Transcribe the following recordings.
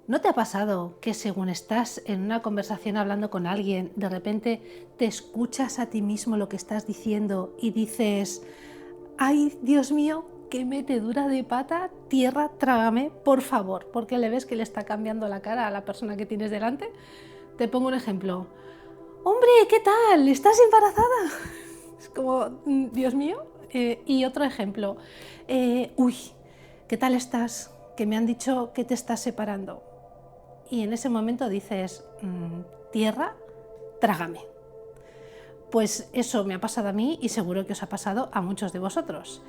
¿No te ha pasado que según estás en una conversación hablando con alguien, de repente te escuchas a ti mismo lo que estás diciendo y dices, ay, Dios mío, qué metedura de pata, tierra, trágame, por favor, porque le ves que le está cambiando la cara a la persona que tienes delante? Te pongo un ejemplo. Hombre, ¿qué tal? ¿Estás embarazada? Es como, Dios mío. Y otro ejemplo. Uy, ¿qué tal estás? Que me han dicho que te estás separando. Y en ese momento dices, tierra, trágame. Pues eso me ha pasado a mí y seguro que os ha pasado a muchos de vosotros.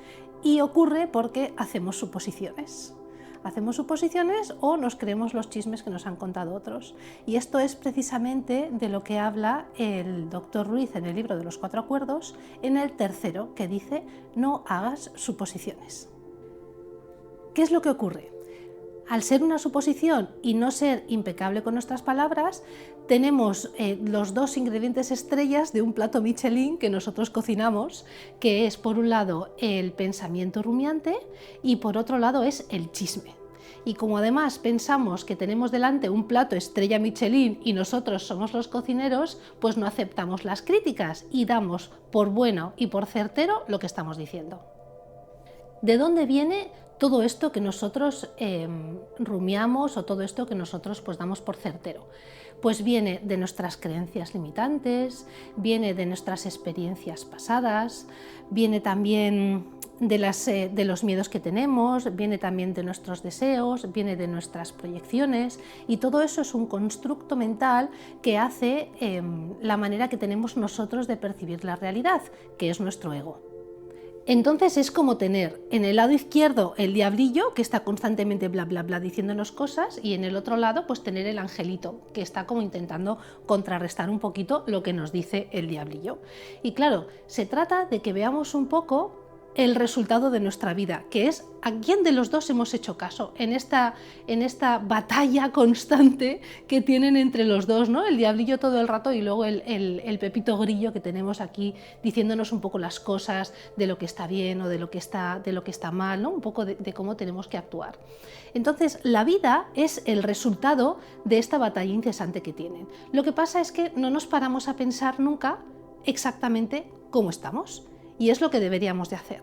Y ocurre porque hacemos suposiciones. Hacemos suposiciones o nos creemos los chismes que nos han contado otros. Y esto es precisamente de lo que habla el doctor Ruiz en el libro de los 4 acuerdos, en el tercero, que dice, no hagas suposiciones. ¿Qué es lo que ocurre? Al ser una suposición y no ser impecable con nuestras palabras, tenemos los dos ingredientes estrellas de un plato Michelin que nosotros cocinamos, que es por un lado el pensamiento rumiante y por otro lado es el chisme. Y como además pensamos que tenemos delante un plato estrella Michelin y nosotros somos los cocineros, pues no aceptamos las críticas y damos por bueno y por certero lo que estamos diciendo. ¿De dónde viene todo esto que nosotros rumiamos o todo esto que nosotros pues damos por certero? Pues viene de nuestras creencias limitantes, viene de nuestras experiencias pasadas, viene también de los miedos que tenemos, viene también de nuestros deseos, viene de nuestras proyecciones, y todo eso es un constructo mental que hace la manera que tenemos nosotros de percibir la realidad, que es nuestro ego. Entonces es como tener en el lado izquierdo el diablillo, que está constantemente bla bla bla diciéndonos cosas, y en el otro lado pues tener el angelito, que está como intentando contrarrestar un poquito lo que nos dice el diablillo. Y claro, se trata de que veamos un poco el resultado de nuestra vida, que es a quién de los dos hemos hecho caso en esta batalla constante que tienen entre los dos, ¿no? El diablillo todo el rato y luego el pepito grillo que tenemos aquí diciéndonos un poco las cosas de lo que está bien o de lo que está mal, ¿no? Un poco de cómo tenemos que actuar. Entonces, la vida es el resultado de esta batalla incesante que tienen. Lo que pasa es que no nos paramos a pensar nunca exactamente cómo estamos. Y es lo que deberíamos de hacer.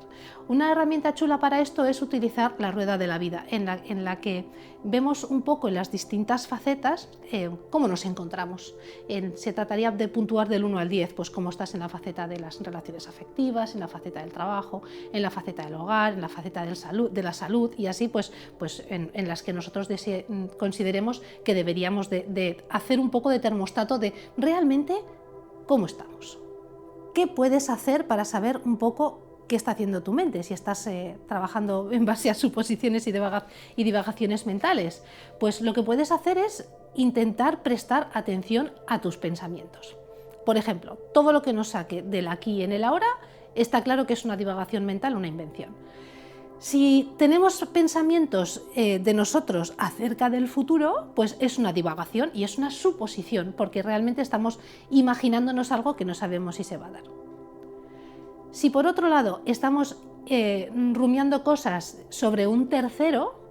Una herramienta chula para esto es utilizar la rueda de la vida, en la que vemos un poco en las distintas facetas cómo nos encontramos. Se trataría de puntuar del 1 al 10, pues cómo estás en la faceta de las relaciones afectivas, en la faceta del trabajo, en la faceta del hogar, en la faceta de la salud, y así pues en las que nosotros consideremos que deberíamos de hacer un poco de termostato de realmente cómo estamos. ¿Qué puedes hacer para saber un poco qué está haciendo tu mente si estás trabajando en base a suposiciones y divagaciones mentales? Pues lo que puedes hacer es intentar prestar atención a tus pensamientos. Por ejemplo, todo lo que nos saque del aquí y en el ahora está claro que es una divagación mental, una invención. Si tenemos pensamientos de nosotros acerca del futuro, pues es una divagación y es una suposición, porque realmente estamos imaginándonos algo que no sabemos si se va a dar. Si por otro lado estamos rumiando cosas sobre un tercero,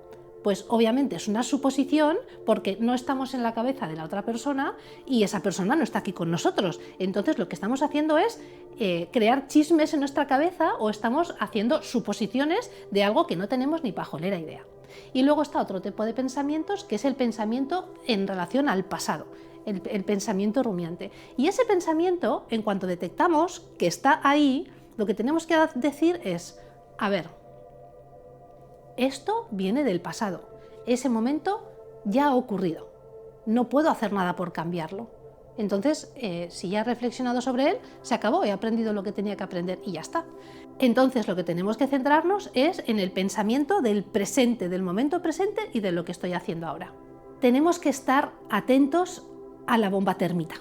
pues obviamente es una suposición porque no estamos en la cabeza de la otra persona y esa persona no está aquí con nosotros. Entonces lo que estamos haciendo es crear chismes en nuestra cabeza o estamos haciendo suposiciones de algo que no tenemos ni pajolera idea. Y luego está otro tipo de pensamientos, que es el pensamiento en relación al pasado, el pensamiento rumiante. Y ese pensamiento, en cuanto detectamos que está ahí, lo que tenemos que decir es, a ver, esto viene del pasado, ese momento ya ha ocurrido, no puedo hacer nada por cambiarlo. Entonces, si ya he reflexionado sobre él, se acabó, he aprendido lo que tenía que aprender y ya está. Entonces, lo que tenemos que centrarnos es en el pensamiento del presente, del momento presente y de lo que estoy haciendo ahora. Tenemos que estar atentos a la bomba térmica.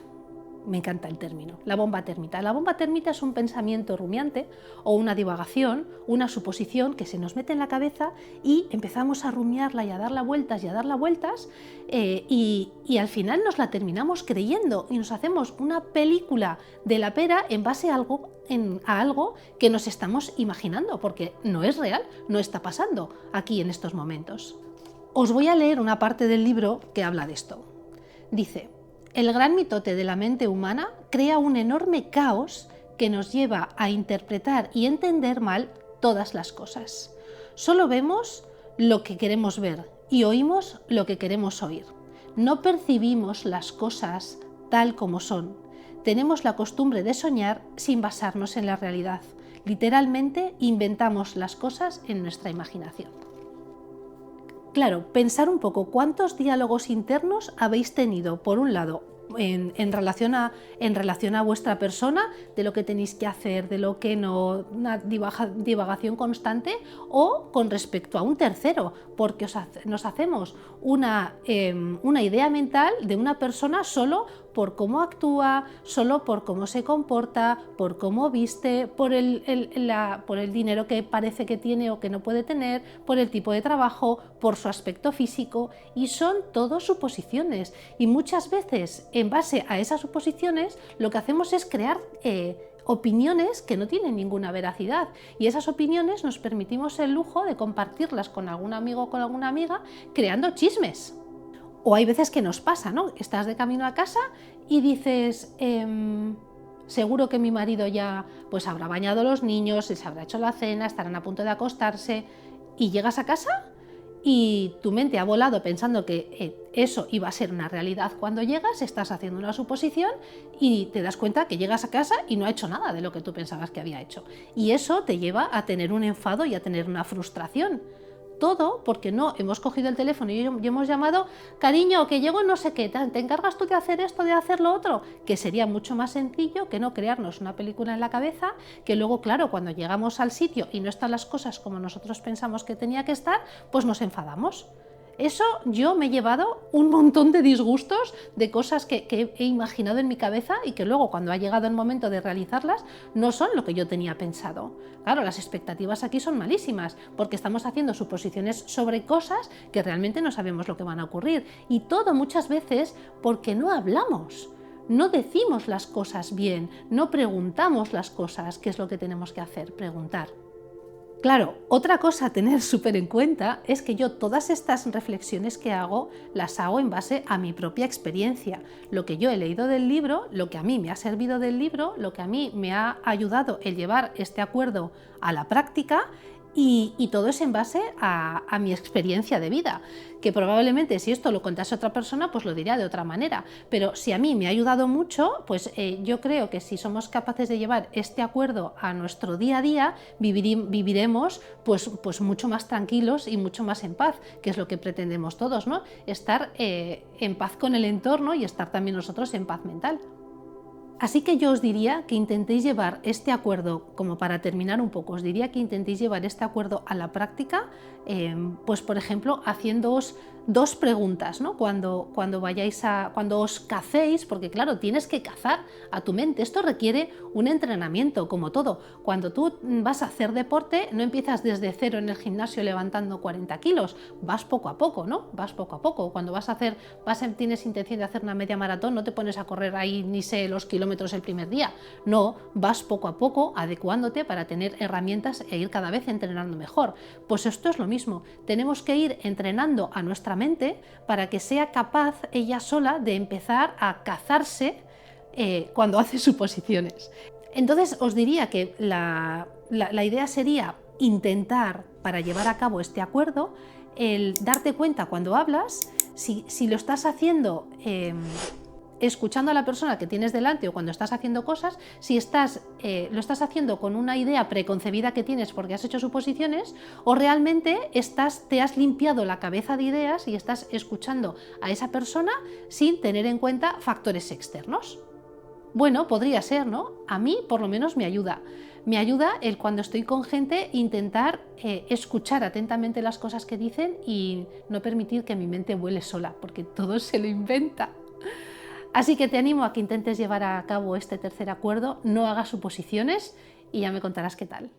Me encanta el término, la bomba térmica. La bomba térmica es un pensamiento rumiante o una divagación, una suposición que se nos mete en la cabeza y empezamos a rumiarla y a darla vueltas y a darla vueltas y al final nos la terminamos creyendo y nos hacemos una película de la pera en base a algo que nos estamos imaginando, porque no es real, no está pasando aquí en estos momentos. Os voy a leer una parte del libro que habla de esto. Dice: el gran mitote de la mente humana crea un enorme caos que nos lleva a interpretar y entender mal todas las cosas. Solo vemos lo que queremos ver y oímos lo que queremos oír. No percibimos las cosas tal como son. Tenemos la costumbre de soñar sin basarnos en la realidad. Literalmente inventamos las cosas en nuestra imaginación. Claro, pensar un poco cuántos diálogos internos habéis tenido, por un lado, en relación a vuestra persona, de lo que tenéis que hacer, de lo que no, una divagación constante, o con respecto a un tercero, porque nos hacemos una idea mental de una persona solo por cómo actúa, solo por cómo se comporta, por cómo viste, por el dinero que parece que tiene o que no puede tener, por el tipo de trabajo, por su aspecto físico, y son todo suposiciones. Y muchas veces, en base a esas suposiciones, lo que hacemos es crear opiniones que no tienen ninguna veracidad, y esas opiniones nos permitimos el lujo de compartirlas con algún amigo o con alguna amiga, creando chismes. O hay veces que nos pasa, ¿no? Estás de camino a casa y dices, seguro que mi marido ya pues habrá bañado a los niños, se habrá hecho la cena, estarán a punto de acostarse, y llegas a casa y tu mente ha volado pensando que eso iba a ser una realidad. Cuando llegas estás haciendo una suposición y te das cuenta que llegas a casa y no ha hecho nada de lo que tú pensabas que había hecho. Y eso te lleva a tener un enfado y a tener una frustración. Todo porque no hemos cogido el teléfono y hemos llamado, cariño, que llego no sé qué, ¿te encargas tú de hacer esto, de hacer lo otro? Que sería mucho más sencillo que no crearnos una película en la cabeza, que luego, claro, cuando llegamos al sitio y no están las cosas como nosotros pensamos que tenía que estar, pues nos enfadamos. Eso yo me he llevado un montón de disgustos de cosas que he imaginado en mi cabeza y que luego cuando ha llegado el momento de realizarlas no son lo que yo tenía pensado. Claro, las expectativas aquí son malísimas porque estamos haciendo suposiciones sobre cosas que realmente no sabemos lo que van a ocurrir, y todo muchas veces porque no hablamos. No decimos las cosas bien, no preguntamos las cosas, que es lo que tenemos que hacer, preguntar. Claro, otra cosa a tener súper en cuenta es que yo todas estas reflexiones que hago las hago en base a mi propia experiencia. Lo que yo he leído del libro, lo que a mí me ha servido del libro, lo que a mí me ha ayudado el llevar este acuerdo a la práctica, y todo es en base a mi experiencia de vida, que probablemente si esto lo contase otra persona pues lo diría de otra manera, pero si a mí me ha ayudado mucho, pues yo creo que si somos capaces de llevar este acuerdo a nuestro día a día, viviremos pues mucho más tranquilos y mucho más en paz, que es lo que pretendemos todos, ¿no? Estar en paz con el entorno y estar también nosotros en paz mental. Así que yo os diría que intentéis llevar este acuerdo, como para terminar un poco, os diría que intentéis llevar este acuerdo a la práctica, pues por ejemplo, haciéndoos dos preguntas, ¿no? Cuando os cacéis, porque claro, tienes que cazar a tu mente. Esto requiere un entrenamiento, como todo. Cuando tú vas a hacer deporte, no empiezas desde cero en el gimnasio levantando 40 kilos, vas poco a poco, ¿no? Vas poco a poco. Cuando tienes intención de hacer una media maratón, no te pones a correr ahí ni sé los kilómetros el primer día. No, vas poco a poco adecuándote para tener herramientas e ir cada vez entrenando mejor. Pues esto es lo mismo. Tenemos que ir entrenando a nuestra mente para que sea capaz ella sola de empezar a cazarse cuando hace suposiciones. Entonces os diría que la idea sería intentar, para llevar a cabo este acuerdo, el darte cuenta cuando hablas, si lo estás haciendo escuchando a la persona que tienes delante, o cuando estás haciendo cosas, si lo estás haciendo con una idea preconcebida que tienes porque has hecho suposiciones, o realmente te has limpiado la cabeza de ideas y estás escuchando a esa persona sin tener en cuenta factores externos. Bueno, podría ser, ¿no? A mí por lo menos me ayuda. Me ayuda el cuando estoy con gente intentar escuchar atentamente las cosas que dicen y no permitir que mi mente vuele sola, porque todo se lo inventa. Así que te animo a que intentes llevar a cabo este tercer acuerdo, no hagas suposiciones y ya me contarás qué tal.